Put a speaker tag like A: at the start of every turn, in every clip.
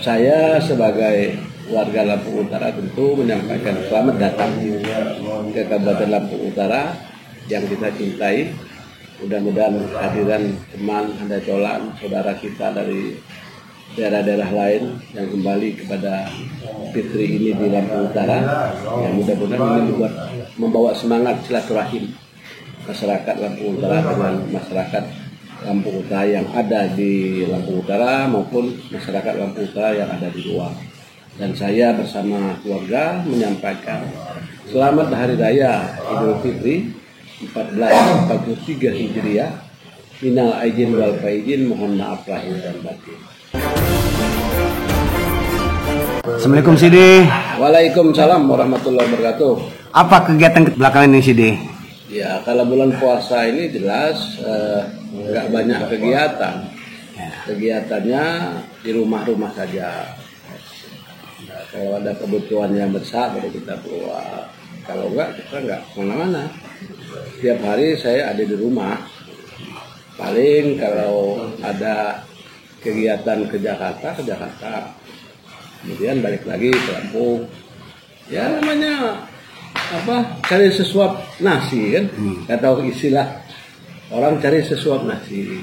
A: Saya sebagai warga Lampung Utara tentu menyampaikan selamat datang ke Kabupaten Lampung Utara yang kita cintai. Mudah-mudahan kehadiran teman, handai tolan, saudara kita dari daerah-daerah lain yang kembali kepada Fitri ini di Lampung Utara, yang mudah-mudahan ini membawa semangat silaturahim masyarakat Lampung Utara dengan masyarakat Lampung Utara yang ada di Lampung Utara maupun masyarakat Lampung Utara yang ada di luar. Dan saya bersama keluarga menyampaikan selamat Hari Raya Idul Fitri 1443 Hijriah. Minal aidin wal faizin, mohon maaf lahir dan batin.
B: Assalamualaikum Sidi.
A: Waalaikumsalam warahmatullahi wabarakatuh.
B: Apa kegiatan belakangan ini Sidi?
A: Ya, kalau bulan puasa ini jelas nggak banyak kegiatan. Kegiatannya di rumah-rumah saja. Nah, kalau ada kebutuhan yang besar baru kita keluar. Kalau enggak, kita nggak kemana-mana. Setiap hari saya ada di rumah. Paling kalau ada kegiatan ke Jakarta. Kemudian balik lagi ke Lampung. Ya namanya cari sesuap nasi kan. Nggak tahu istilah orang cari sesuap nasi.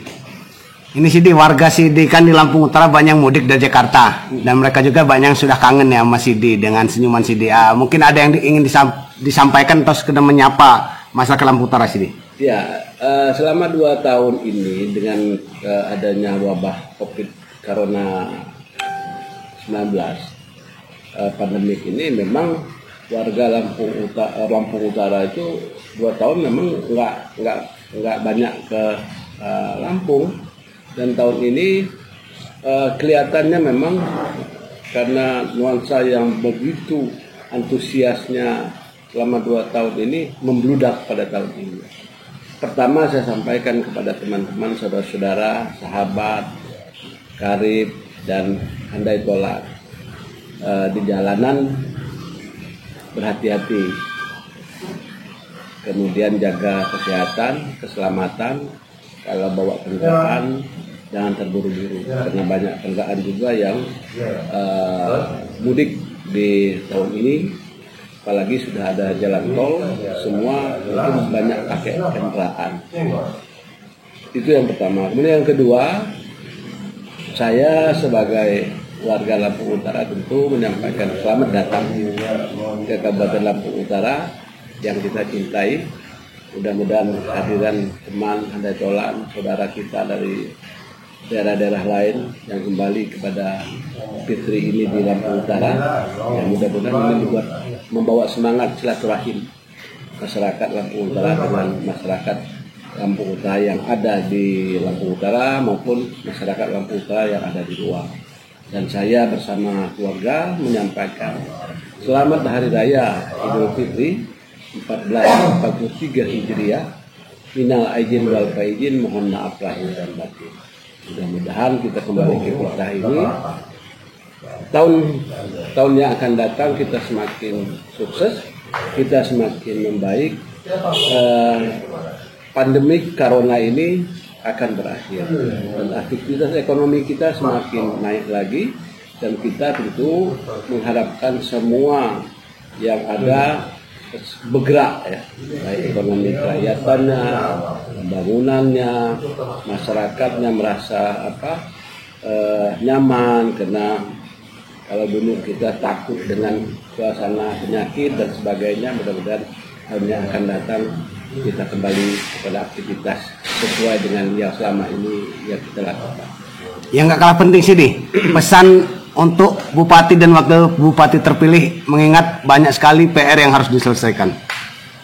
B: Ini Sidi, warga Sidi kan di Lampung Utara banyak mudik dari Jakarta. Dan mereka juga banyak yang sudah kangen ya sama Sidi dengan senyuman Sidi. Mungkin ada yang ingin disampaikan atau sekedar menyapa masyarakat Lampung Utara Sidi?
A: Ya, selama 2 tahun ini dengan adanya wabah COVID Corona 19 pandemik ini, memang warga Lampung Utara itu 2 tahun memang nggak banyak ke Lampung. Dan tahun ini kelihatannya memang karena nuansa yang begitu antusiasnya selama 2 tahun ini membludak pada tahun ini. Pertama saya sampaikan kepada teman-teman, saudara-saudara, sahabat, karib, dan handai tolan di jalanan berhati-hati. Kemudian jaga kesehatan, keselamatan. Kalau bawa kendaraan jangan terburu-buru, karena banyak kendaraan juga yang mudik di tahun ini. Apalagi sudah ada jalan tol, semua mungkin banyak pakai kendaraan. Itu yang pertama. Kemudian yang kedua, saya sebagai warga Lampung Utara tentu menyampaikan selamat datang ke Kabupaten Lampung Utara yang kita cintai. Mudah-mudahan kehadiran teman, handai tolan, saudara kita dari daerah-daerah lain yang kembali kepada Fitri ini di Lampung Utara, yang mudah-mudahan ini membawa semangat silaturahim masyarakat Lampung Utara dengan masyarakat Lampung Utara yang ada di Lampung Utara maupun masyarakat Lampung Utara yang ada di luar. Dan saya bersama keluarga menyampaikan selamat Hari Raya Idul Fitri 1443 Hijriah. Minal aidin wal faizin, mohon maaf lahir dan batin. Mudah-mudahan kita kembali ke fitrah ini. Tahun yang akan datang kita semakin sukses, kita semakin membaik. Pandemi Corona ini akan berakhir dan aktivitas ekonomi kita semakin naik lagi, dan kita tentu mengharapkan semua yang ada bergerak ya, baik ekonomi kerakyatannya, pembangunannya, masyarakatnya merasa nyaman, karena kalau dulu kita takut dengan suasana penyakit dan sebagainya. Mudah-mudahan tahun yang akan datang kita kembali kepada aktivitas sesuai dengan yang selama ini yang kita lakukan.
B: Yang nggak kalah penting Sidi, pesan untuk Bupati dan Wakil Bupati terpilih, mengingat banyak sekali PR yang harus diselesaikan.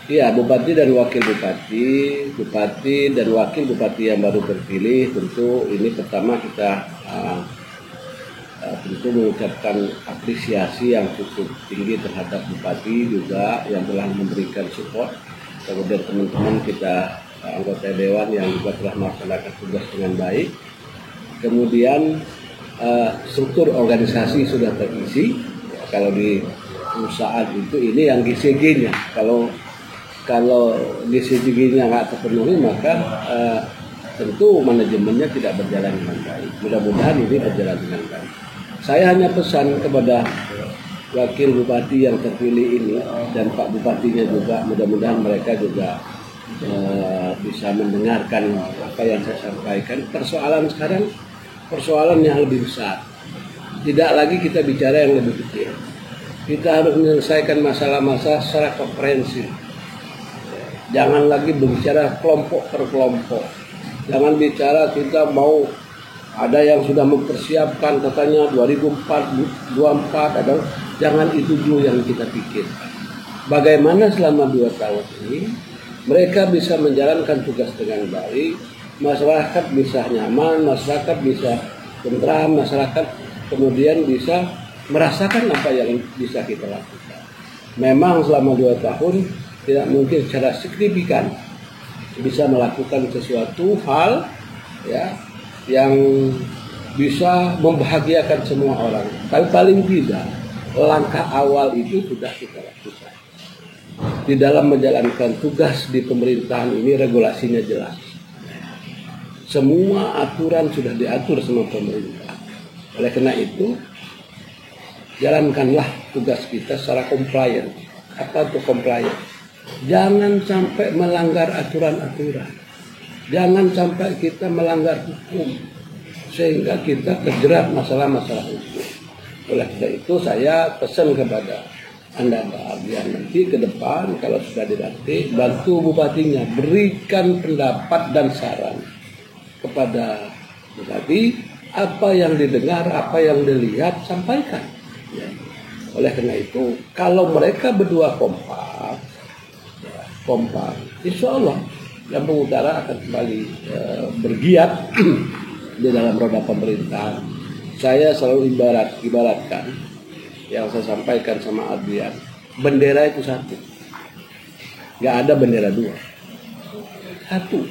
A: Iya, Bupati dan Wakil Bupati, Bupati dan Wakil Bupati yang baru terpilih, tentu ini pertama kita tentu mengucapkan apresiasi yang cukup tinggi terhadap Bupati juga yang telah memberikan support. Kemudian teman-teman kita anggota Dewan yang juga telah melaksanakan tugas dengan baik. Kemudian struktur organisasi sudah terisi. Kalau di perusahaan itu ini yang GCG-nya. Kalau GCG-nya nggak terpenuhi, maka tentu manajemennya tidak berjalan dengan baik. Mudah-mudahan ini berjalan dengan baik. Saya hanya pesan kepada wakil bupati yang terpilih ini dan Pak Bupatinya juga, mudah-mudahan mereka juga bisa mendengarkan apa yang saya sampaikan. Persoalan sekarang persoalan yang lebih besar. Tidak lagi kita bicara yang lebih kecil. Kita harus menyelesaikan masalah-masalah secara komprehensif. Jangan lagi berbicara kelompok per kelompok. Jangan bicara kita mau ada yang sudah mempersiapkan katanya 2024 ada. Jangan itu dulu yang kita pikir. Bagaimana selama 2 tahun ini mereka bisa menjalankan tugas dengan baik, masyarakat bisa nyaman, masyarakat bisa tentram, masyarakat kemudian bisa merasakan apa yang bisa kita lakukan. Memang selama 2 tahun tidak mungkin secara signifikan bisa melakukan sesuatu hal ya yang bisa membahagiakan semua orang. Tapi paling tidak langkah awal itu sudah kita lakukan. Di dalam menjalankan tugas di pemerintahan ini regulasinya jelas. Semua aturan sudah diatur sama pemerintah. Oleh karena itu, jalankanlah tugas kita secara compliant. Apa itu compliant? Jangan sampai melanggar aturan-aturan. Jangan sampai kita melanggar hukum sehingga kita terjerat masalah-masalah hukum. Oleh karena itu saya pesan kepada Anda nanti ke depan kalau sudah dilantik, bantu bupatinya, berikan pendapat dan saran kepada bupati, apa yang didengar, apa yang dilihat, sampaikan. Ya. Oleh karena itu, kalau mereka berdua kompak, insya Allah Lampung Utara akan kembali bergiat di dalam roda pemerintahan. Saya selalu ibaratkan yang saya sampaikan sama Adrian, bendera itu satu, nggak ada bendera dua, satu.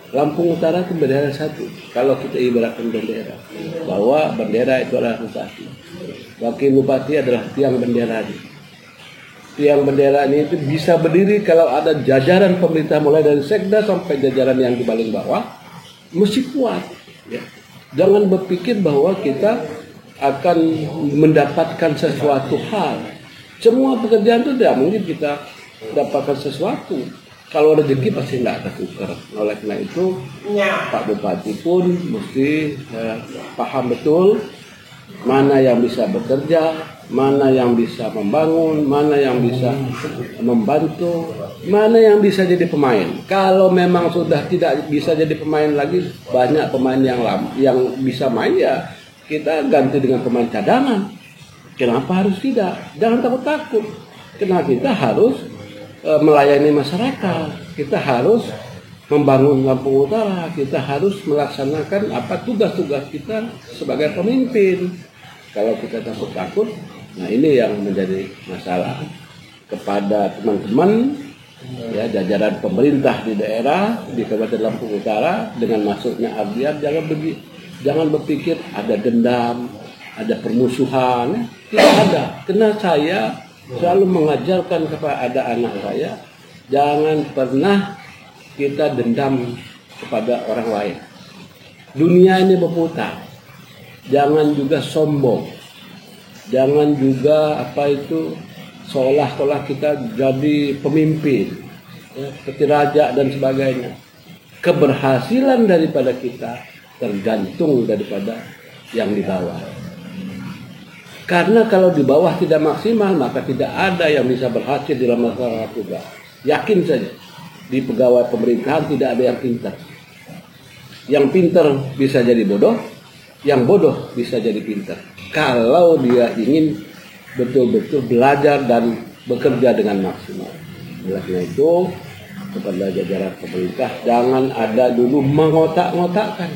A: Lampung Utara itu bendera satu. Kalau kita ibaratkan bendera, bahwa bendera itu adalah bupati, wakil bupati adalah tiang bendera. Tiang bendera ini itu bisa berdiri kalau ada jajaran pemerintah mulai dari sekda sampai jajaran yang di paling bawah, mesti kuat. Ya. Jangan berpikir bahwa kita akan mendapatkan sesuatu hal. Semua pekerjaan itu tidak mungkin kita dapatkan sesuatu. Kalau rezeki pasti tidak tertukar. Oleh karena itu, Pak Bupati pun mesti paham betul mana yang bisa bekerja, mana yang bisa membangun, mana yang bisa membantu, mana yang bisa jadi pemain. Kalau memang sudah tidak bisa jadi pemain lagi, banyak pemain yang bisa main, ya kita ganti dengan pemain cadangan. Kenapa harus tidak? Jangan takut-takut. Karena kita harus melayani masyarakat. Kita harus membangun Lampung Utara. Kita harus melaksanakan apa tugas-tugas kita sebagai pemimpin. Kalau kita takut-takut, nah ini yang menjadi masalah. Kepada teman-teman ya jajaran pemerintah di daerah di Kabupaten Lampung Utara dengan masuknya Ardian, jangan berpikir ada dendam, ada permusuhan. Tidak ada. Karena saya selalu mengajarkan kepada anak saya, jangan pernah kita dendam kepada orang lain. Dunia ini berputar. Jangan juga sombong. Jangan juga seolah-olah kita jadi pemimpin, ya, seperti raja dan sebagainya. Keberhasilan daripada kita tergantung daripada yang di bawah. Karena kalau di bawah tidak maksimal, maka tidak ada yang bisa berhasil dalam masalah tugas. Yakin saja, di pegawai pemerintahan tidak ada yang pintar. Yang pintar bisa jadi bodoh, yang bodoh bisa jadi pintar. Kalau dia ingin betul-betul belajar dan bekerja dengan maksimal. Oleh karena itu, kepada jajaran pemerintah, jangan ada dulu mengotak-ngotakkan.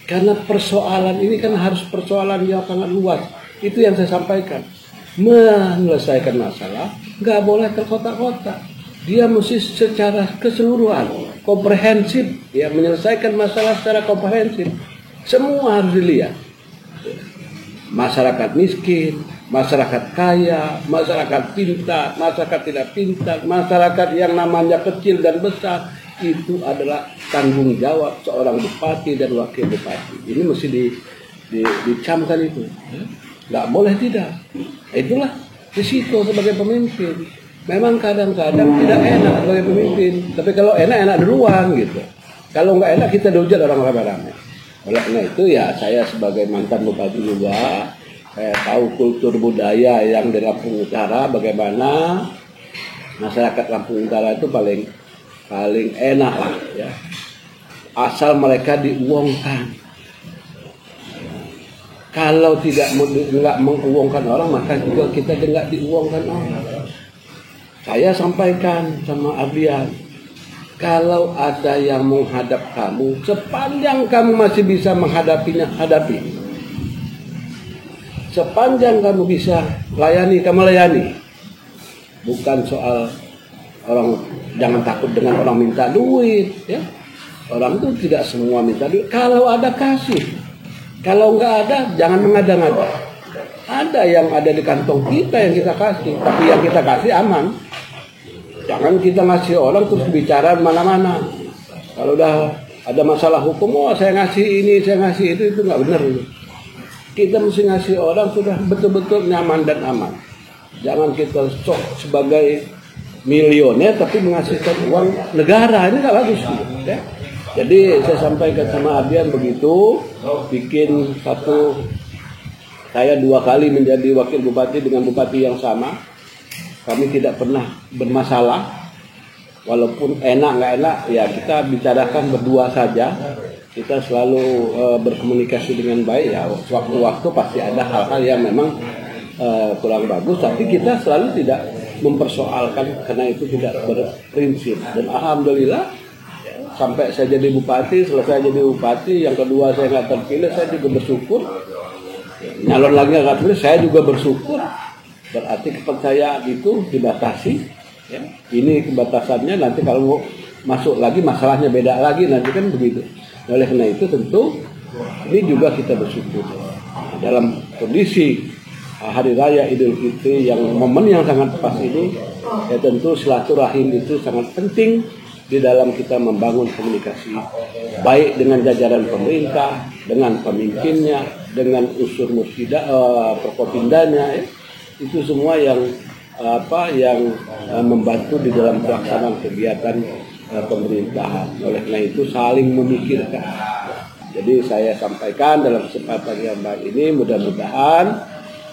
A: Karena persoalan ini kan harus persoalan yang sangat luas. Itu yang saya sampaikan. Menyelesaikan masalah, nggak boleh terkotak-kotak. Dia mesti secara keseluruhan, komprehensif, ya, menyelesaikan masalah secara komprehensif. Semua harus dilihat. Masyarakat miskin, masyarakat kaya, masyarakat pintar, masyarakat tidak pintar, masyarakat yang namanya kecil dan besar, itu adalah tanggung jawab seorang bupati dan wakil bupati. Ini mesti dicamkan itu. nggak boleh tidak. Itulah risiko sebagai pemimpin. Memang kadang-kadang tidak enak sebagai pemimpin, tapi kalau enak duluan gitu. Kalau nggak enak kita dihujat orang ramai-ramai. Oleh karena itu ya saya sebagai mantan bupati juga, saya tahu kultur budaya yang di Lampung Utara, bagaimana masyarakat Lampung Utara itu paling enak lah ya. Asal mereka diuangkan. Kalau nggak menguangkan orang, maka juga kita nggak diuangkan orang. Saya sampaikan sama Ardian, kalau ada yang menghadap kamu, sepanjang kamu masih bisa menghadapinya, hadapi. Sepanjang kamu bisa layani, kamu layani. Bukan soal orang, jangan takut dengan orang minta duit. Ya. Orang itu tidak semua minta duit. Kalau ada kasih, kalau nggak ada, jangan mengada-ngada. Ada yang ada di kantong kita yang kita kasih, tapi yang kita kasih aman. Jangan kita ngasih orang terus bicara mana-mana. Kalau udah ada masalah hukum, oh saya ngasih ini, saya ngasih itu nggak benar. Kita mesti ngasih orang sudah betul-betul nyaman dan aman. Jangan kita sok sebagai milioner tapi menghasilkan uang negara, ini nggak bagus. Ya? Jadi saya sampaikan sama Ardian begitu, bikin satu, saya 2 kali menjadi wakil bupati dengan bupati yang sama. Kami tidak pernah bermasalah, walaupun enak nggak enak, ya kita bicarakan berdua saja. Kita selalu berkomunikasi dengan baik, ya waktu-waktu pasti ada hal-hal yang memang kurang bagus, tapi kita selalu tidak mempersoalkan karena itu tidak berprinsip. Dan alhamdulillah sampai saya jadi bupati, selesai jadi bupati, yang kedua saya nggak terpilih, saya juga bersyukur. Nyalon lagi nggak terpilih, saya juga bersyukur. Berarti kepercayaan itu dibatasi. Ya. Ini kebatasannya, nanti kalau mau masuk lagi masalahnya beda lagi, nanti kan begitu. Oleh karena itu tentu ini juga kita bersyukur dalam kondisi Hari Raya Idul Fitri yang momen yang sangat pas ini, ya tentu silaturahim itu sangat penting di dalam kita membangun komunikasi baik dengan jajaran pemerintah, dengan pemimpinnya, dengan unsur musida, Prokopindanya, ya. Itu semua yang membantu di dalam pelaksanaan kegiatan pemerintahan. Oleh karena itu saling memikirkan. Jadi saya sampaikan dalam kesempatan yang baik ini, mudah-mudahan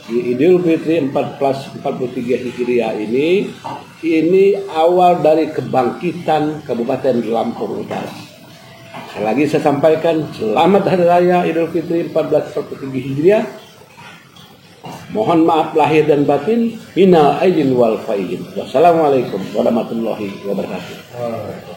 A: di Idul Fitri 1443 Hijriah ini awal dari kebangkitan Kabupaten Lampung Utara. Sekali lagi saya sampaikan selamat Hari Raya Idul Fitri 1443 Hijriah. Mohon maaf lahir dan batin. Minal aidin wal faizin. Wassalamualaikum warahmatullahi wabarakatuh.